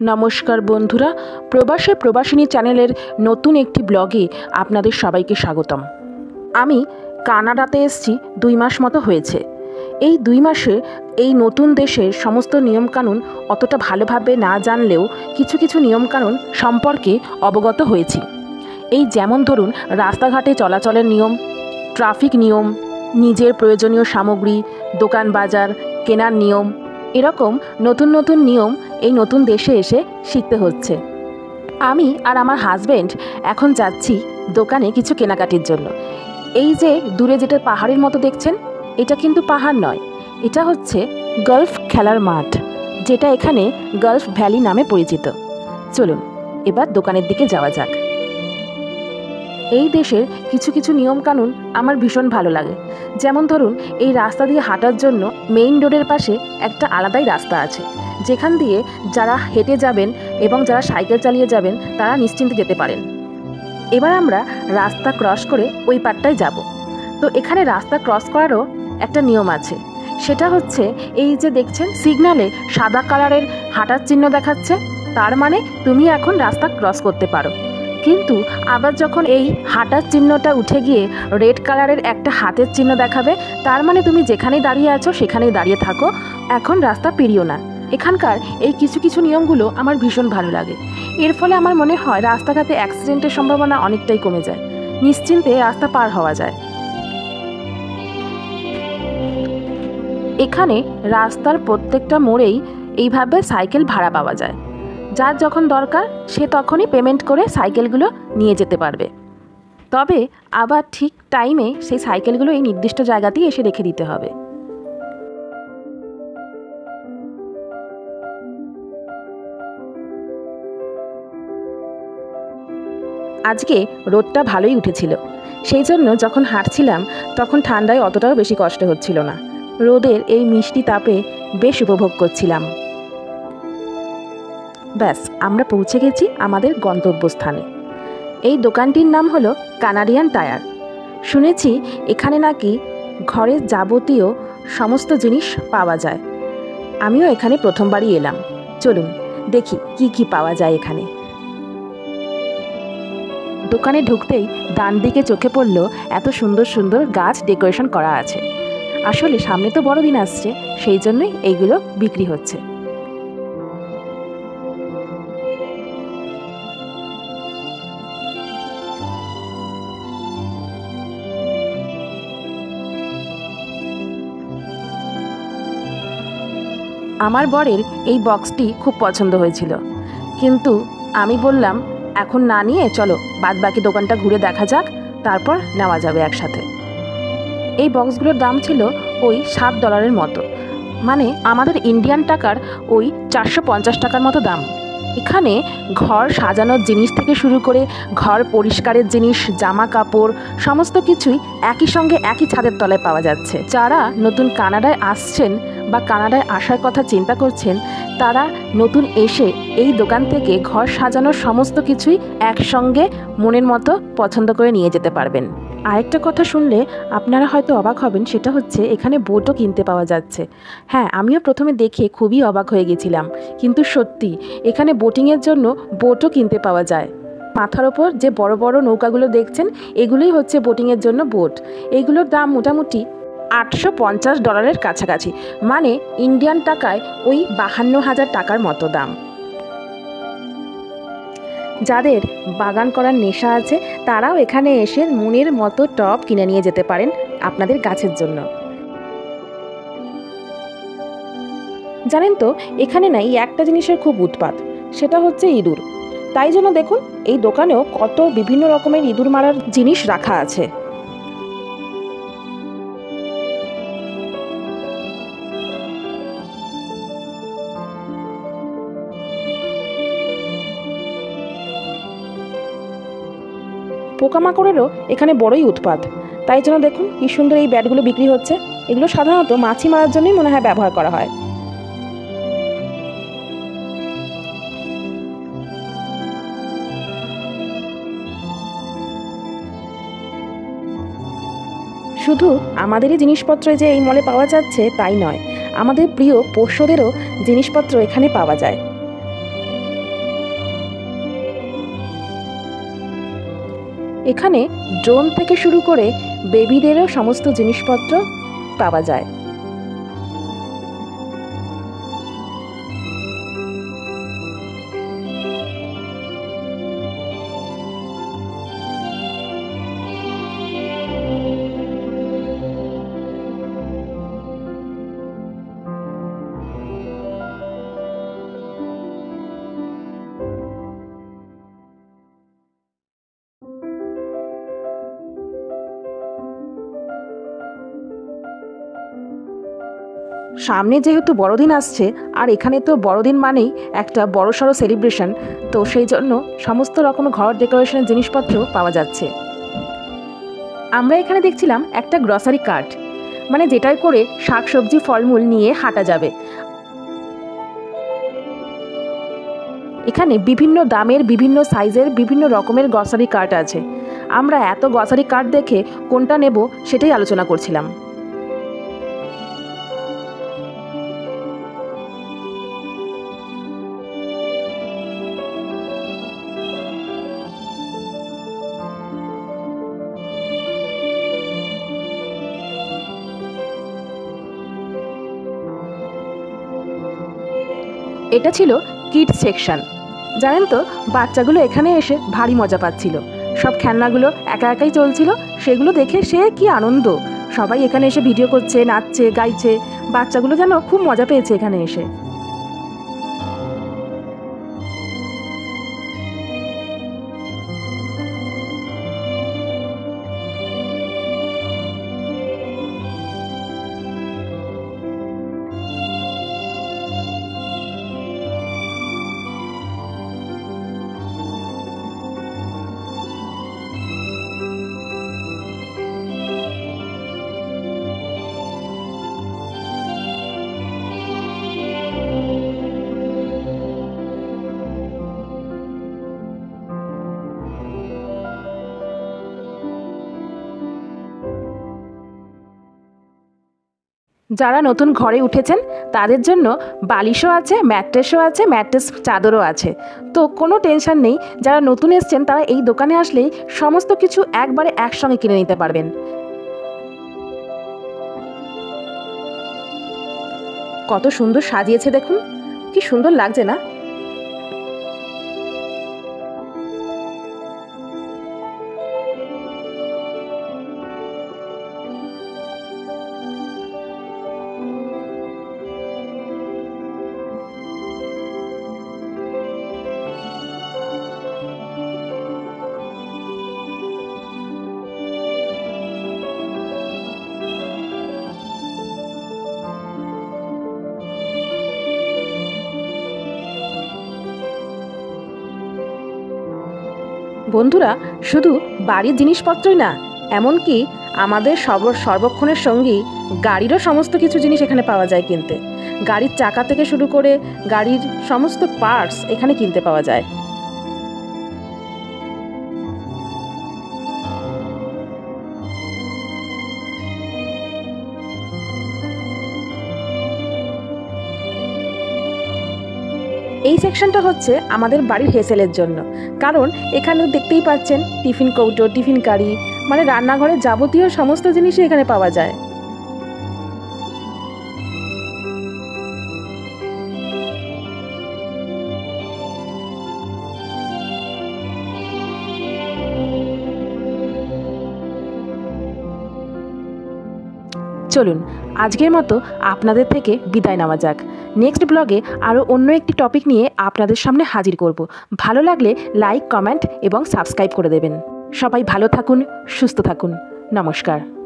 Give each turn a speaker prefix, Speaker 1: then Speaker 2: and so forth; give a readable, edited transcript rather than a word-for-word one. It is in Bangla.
Speaker 1: নমস্কার বন্ধুরা, প্রবাসে প্রবাসিনী চ্যানেলের নতুন একটি ব্লগে আপনাদের সবাইকে স্বাগতম। আমি কানাডাতে এসেছি 2 মাস মতো হয়েছে। এই 2 মাসে এই নতুন দেশের সমস্ত নিয়মকানুন অতটা ভালোভাবে না জানলেও কিছু কিছু নিয়মকানুন সম্পর্কে অবগত হয়েছি। এই যেমন ধরুন রাস্তাঘাটে চলাচলের নিয়ম, ট্রাফিক নিয়ম, নিজের প্রয়োজনীয় সামগ্রী দোকান বাজার কেনার নিয়ম, এরকম নতুন নতুন নিয়ম এই নতুন দেশে এসে শিখতে হচ্ছে। আমি আর আমার হাজব্যান্ড এখন যাচ্ছি দোকানে কিছু কেনাকাটির জন্য। এই যে দূরে যেটা পাহাড়ের মতো দেখছেন, এটা কিন্তু পাহাড় নয়, এটা হচ্ছে গলফ খেলার মাঠ, যেটা এখানে গলফ ভ্যালি নামে পরিচিত। চলুন এবার দোকানের দিকে যাওয়া যাক। এই দেশের কিছু কিছু নিয়মকানুন আমার ভীষণ ভালো লাগে। যেমন ধরুন এই রাস্তা দিয়ে হাঁটার জন্য মেইন রোডের পাশে একটা আলাদাই রাস্তা আছে, যেখান দিয়ে যারা হেঁটে যাবেন এবং যারা সাইকেল চালিয়ে যাবেন তারা নিশ্চিন্তে যেতে পারেন। এবার আমরা রাস্তা ক্রস করে ওই পারটায় যাব। তো এখানে রাস্তা ক্রস করারও একটা নিয়ম আছে, সেটা হচ্ছে এই যে দেখছেন সিগন্যালে সাদা কালারের হাঁটার চিহ্ন দেখাচ্ছে, তার মানে তুমি এখন রাস্তা ক্রস করতে পারো। কিন্তু আবার যখন এই হাঁটার চিহ্নটা উঠে গিয়ে রেড কালারের একটা হাতের চিহ্ন দেখাবে, তার মানে তুমি যেখানেই দাঁড়িয়ে আছো সেখানেই দাঁড়িয়ে থাকো, এখন রাস্তা পেরিও না। এখানকার এই কিছু কিছু নিয়মগুলো আমার ভীষণ ভালো লাগে। এর ফলে আমার মনে হয় রাস্তাঘাটে অ্যাক্সিডেন্টের সম্ভাবনা অনেকটাই কমে যায়, নিশ্চিন্তে রাস্তা পার হওয়া যায়। এখানে রাস্তার প্রত্যেকটা মোড়েই এইভাবে সাইকেল ভাড়া পাওয়া যায়। যার যখন দরকার সে তখনই পেমেন্ট করে সাইকেলগুলো নিয়ে যেতে পারবে। তবে আবার ঠিক টাইমে সেই সাইকেলগুলো এই নির্দিষ্ট জায়গাতেই এসে রেখে দিতে হবে। আজকে রোদটা ভালোই উঠেছিল, সেই জন্য যখন হাঁটছিলাম তখন ঠান্ডায় অতটাও বেশি কষ্ট হচ্ছিল না। রোদের এই মিষ্টি তাপে বেশ উপভোগ করছিলাম। ব্যাস আমরা পৌঁছে গেছি আমাদের গন্তব্যস্থানে। এই দোকানটির নাম হলো কানাডিয়ান টায়ার। শুনেছি এখানে নাকি ঘরের যাবতীয় সমস্ত জিনিস পাওয়া যায়। আমিও এখানে প্রথমবারই এলাম। চলুন দেখি কি কি পাওয়া যায় এখানে। দোকানে ঢুকতেই ডান দিকে চোখে পড়ল এত সুন্দর সুন্দর গাছ ডেকোরেশন করা আছে। আসলে সামনে তো বড়দিন আসছে, সেই জন্যই এইগুলো বিক্রি হচ্ছে। আমার বরের এই বক্সটি খুব পছন্দ হয়েছিল, কিন্তু আমি বললাম এখন না নিয়ে চলো বাদবাকি দোকানটা ঘুরে দেখা যাক, তারপর নেওয়া যাবে একসাথে। এই বক্সগুলোর দাম ছিল ওই $7 মতো, মানে আমাদের ইন্ডিয়ান টাকার ওই 450 টাকার মতো দাম। এখানে ঘর সাজানোর জিনিস থেকে শুরু করে ঘর পরিষ্কারের জিনিস, জামা কাপড় সমস্ত কিছুই একই সঙ্গে একই ছাদের তলায় পাওয়া যাচ্ছে। যারা নতুন কানাডায় আসছেন বা কানাডায় আসার কথা চিন্তা করছেন, তারা নতুন এসে এই দোকান থেকে ঘর সাজানোর সমস্ত কিছুই একসঙ্গে মনের মতো পছন্দ করে নিয়ে যেতে পারবেন। আরেকটা কথা শুনলে আপনারা হয়তো অবাক হবেন, সেটা হচ্ছে এখানে বোটও কিনতে পাওয়া যাচ্ছে। হ্যাঁ, আমিও প্রথমে দেখে খুবই অবাক হয়ে গেছিলাম, কিন্তু সত্যি এখানে বোটিংয়ের জন্য বোটও কিনতে পাওয়া যায়। মাথার ওপর যে বড় বড় নৌকাগুলো দেখছেন, এগুলোই হচ্ছে বোটিংয়ের জন্য বোট। এইগুলোর দাম মোটামুটি $850 কাছাকাছি, মানে ইন্ডিয়ান টাকায় ওই 52,000 টাকার মতো দাম। যাদের বাগান করার নেশা আছে তারাও এখানে এসে মনের মতো টব কিনে নিয়ে যেতে পারেন আপনাদের গাছের জন্য। জানেন তো এখানে না এই একটা জিনিসের খুব উৎপাত, সেটা হচ্ছে ইঁদুর। তাই জন্য দেখুন এই দোকানেও কত বিভিন্ন রকমের ইঁদুর মারার জিনিস রাখা আছে। পোকামাকড়েরও এখানে বড়ই উৎপাত, তাই জন্য দেখুন কি সুন্দর এই ব্যাটগুলো বিক্রি হচ্ছে। এগুলো সাধারণত মাছি মারার জন্যই মনে হয় ব্যবহার করা হয়। শুধু আমাদেরই জিনিসপত্র যে এই মলে পাওয়া যাচ্ছে তাই নয়, আমাদের প্রিয় পোষ্যদেরও জিনিসপত্র এখানে পাওয়া যায়। এখানে ড্রোন থেকে শুরু করে বেবিদেরও সমস্ত জিনিসপত্র পাওয়া যায়। সামনে যেহেতু বড়দিন আসছে, আর এখানে তো বড়দিন মানেই একটা বড়সড় সেলিব্রেশন, তো সেই জন্য সমস্ত রকম ঘর ডেকোরেশনের জিনিসপত্র পাওয়া যাচ্ছে। আমরা এখানে দেখছিলাম একটা গ্রসারি কার্ট, মানে যেটাই করে শাকসবজি ফলমূল নিয়ে হাঁটা যাবে। এখানে বিভিন্ন দামের, বিভিন্ন সাইজের, বিভিন্ন রকমের গ্রসারি কার্ট আছে। আমরা এত গ্রসারি কার্ট দেখে কোনটা নেব সেটাই আলোচনা করছিলাম। এটা ছিল কিডস সেকশন। জানেন তো, বাচ্চাগুলো এখানে এসে ভারী মজা পাচ্ছিল। সব খেলনাগুলো একা একাই চলছিল, সেগুলো দেখে সে কি আনন্দ। সবাই এখানে এসে ভিডিও করছে, নাচছে, গাইছে। বাচ্চাগুলো যেন খুব মজা পেয়েছে এখানে এসে। যারা নতুন ঘরে উঠেছেন তাদের জন্য বালিশও আছে, ম্যাট্রেসও আছে, ম্যাট্রেস চাদরও আছে। তো কোনো টেনশন নেই, যারা নতুন এসছেন তারা এই দোকানে আসলেই সমস্ত কিছু একবারে একসঙ্গে কিনে নিতে পারবেন। কত সুন্দর সাজিয়েছে দেখুন, কি সুন্দর লাগছে না? বন্ধুরা, শুধু বাড়ির জিনিসপত্রই না, এমনকি আমাদের সর্বক্ষণের সঙ্গী গাড়িরও সমস্ত কিছু জিনিস এখানে পাওয়া যায় কিনতে। গাড়ির চাকা থেকে শুরু করে গাড়ির সমস্ত পার্টস এখানে কিনতে পাওয়া যায়। এই সেকশনটা হচ্ছে আমাদের বাড়ির হেসেলের জন্য, কারণ এখানে দেখতেই পাচ্ছেন টিফিন কৌটো, টিফিন কারি, মানে রান্নাঘরের যাবতীয় সমস্ত জিনিসই এখানে পাওয়া যায়। চলুন আজকের মতো আপনাদের থেকে বিদায় নেওয়া যাক। নেক্সট ব্লগে আরও অন্য একটি টপিক নিয়ে আপনাদের সামনে হাজির করব। ভালো লাগলে লাইক, কমেন্ট এবং সাবস্ক্রাইব করে দেবেন। সবাই ভালো থাকুন, সুস্থ থাকুন। নমস্কার।